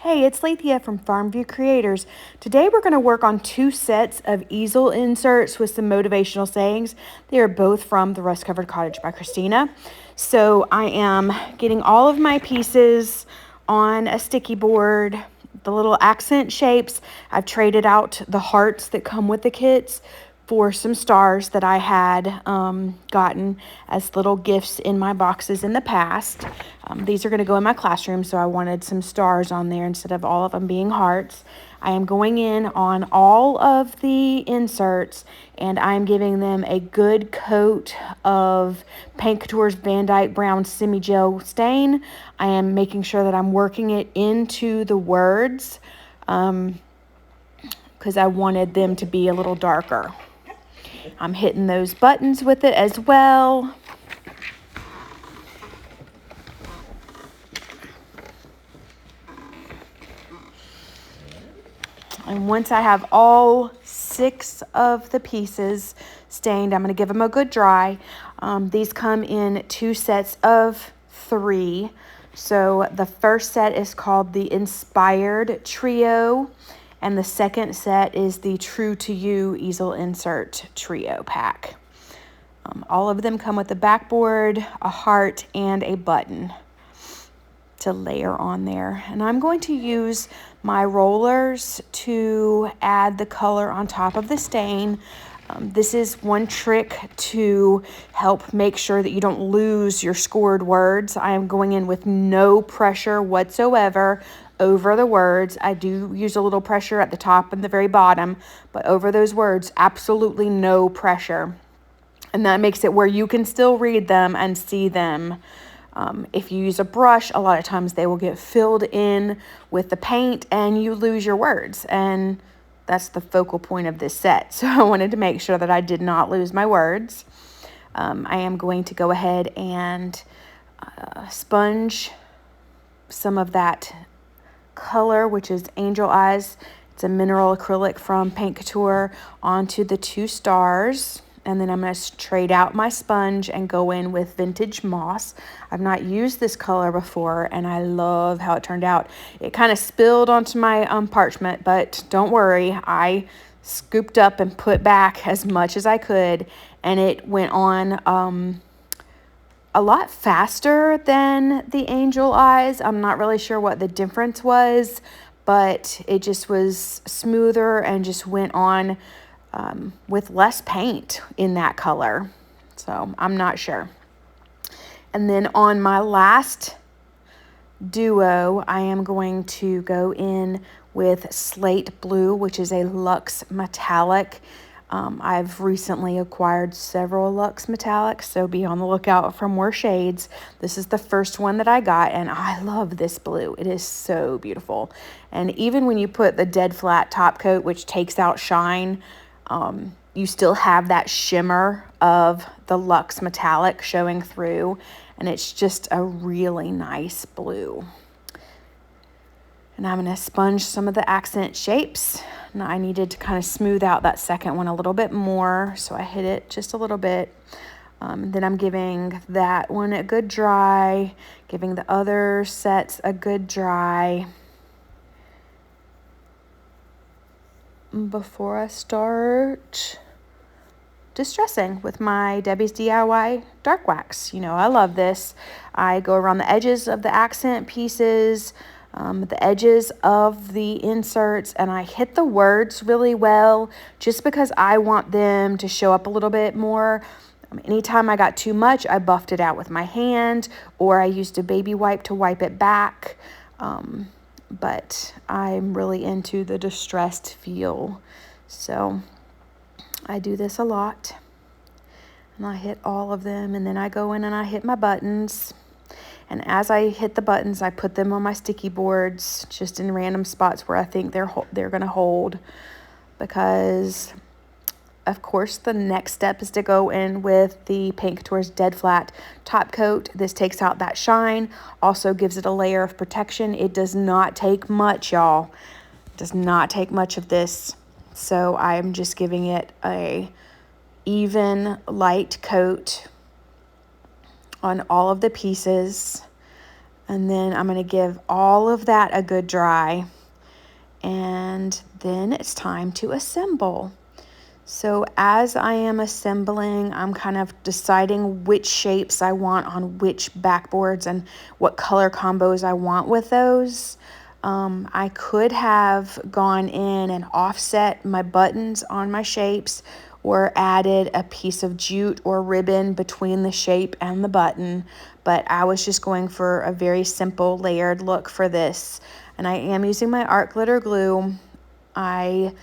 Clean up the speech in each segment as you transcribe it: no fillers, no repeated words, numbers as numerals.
Hey, it's Lathia from Farmview Creators. Today we're going to work on two sets of easel inserts with some motivational sayings. They are both from the Rust Covered Cottage by Christina. So I am getting all of my pieces on a sticky board, the little accent shapes. I've traded out the hearts that come with the kits for some stars that I had gotten as little gifts in my boxes in the past. These are going to go in my classroom, so I wanted some stars on there instead of all of them being hearts. I am going in on all of the inserts, and I'm giving them a good coat of Paint Couture's Van Dyke Brown Semi-Gel Stain. I am making sure that I'm working it into the words because I wanted them to be a little darker. I'm hitting those buttons with it as well. And once I have all 6 of the pieces stained, I'm going to give them a good dry. These come in 2 sets of 3. So the first set is called the Inspired Trio, and the second set is the True to You Easel Insert Trio pack. All of them come with a backboard, a heart, and a button to layer on there. And I'm going to use my rollers to add the color on top of the stain. This is one trick to help make sure that you don't lose your scored words. I am going in with no pressure whatsoever over the words. I do use a little pressure at the top and the very bottom, but over those words, absolutely no pressure. And that makes it where you can still read them and see them. If you use a brush, a lot of times they will get filled in with the paint and you lose your words. And that's the focal point of this set. So I wanted to make sure that I did not lose my words. I am going to go ahead and sponge some of that color, which is Angel Eyes. It's a mineral acrylic from Paint Couture, onto the 2 stars. And then I'm going to trade out my sponge and go in with Vintage Moss. I've not used this color before, and I love how it turned out. It kind of spilled onto my parchment, but don't worry. I scooped up and put back as much as I could, and it went on a lot faster than the Angel Eyes. I'm not really sure what the difference was, but it just was smoother and just went on with less paint in that color. So I'm not sure. And then on my last duo, I am going to go in with Slate Blue, which is a luxe metallic. I've recently acquired several luxe metallics, so be on the lookout for more shades. This is the first one that I got, and I love this blue. It is so beautiful. And even when you put the dead flat top coat, which takes out shine, you still have that shimmer of the luxe metallic showing through, and it's just a really nice blue. And I'm going to sponge some of the accent shapes. Now I needed to kind of smooth out that second one a little bit more, so I hit it just a little bit. Then I'm giving that one a good dry, giving the other sets a good dry before I start distressing with my Debi's DIY dark wax. You know, I love this. I go around the edges of the accent pieces, the edges of the inserts, and I hit the words really well just because I want them to show up a little bit more. Anytime I got too much, I buffed it out with my hand, or I used a baby wipe to wipe it back. But I'm really into the distressed feel, so I do this a lot. And I hit all of them, and then I go in and I hit my buttons. And as I hit the buttons, I put them on my sticky boards, just in random spots where I think they're going to hold, because of course, the next step is to go in with the Paint Couture's Dead Flat top coat. This takes out that shine, also gives it a layer of protection. It does not take much, y'all. It does not take much of this. So I'm just giving it a even light coat on all of the pieces. And then I'm going to give all of that a good dry. And then it's time to assemble. So as I am assembling, I'm kind of deciding which shapes I want on which backboards and what color combos I want with those. I could have gone in and offset my buttons on my shapes or added a piece of jute or ribbon between the shape and the button, but I was just going for a very simple layered look for this. And I am using my art glitter glue. I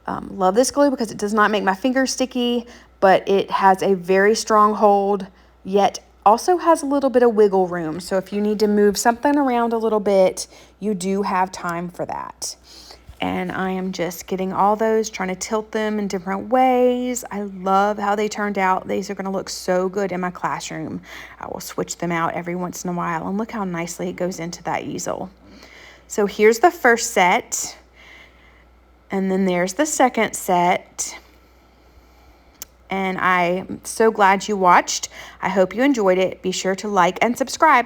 love this glue because it does not make my fingers sticky, but it has a very strong hold, yet also has a little bit of wiggle room. So if you need to move something around a little bit, you do have time for that. And I am just getting all those, trying to tilt them in different ways. I love how they turned out. These are going to look so good in my classroom. I will switch them out every once in a while. And look how nicely it goes into that easel. So here's the first set. And then there's the second set. And I'm so glad you watched. I hope you enjoyed it. Be sure to like and subscribe.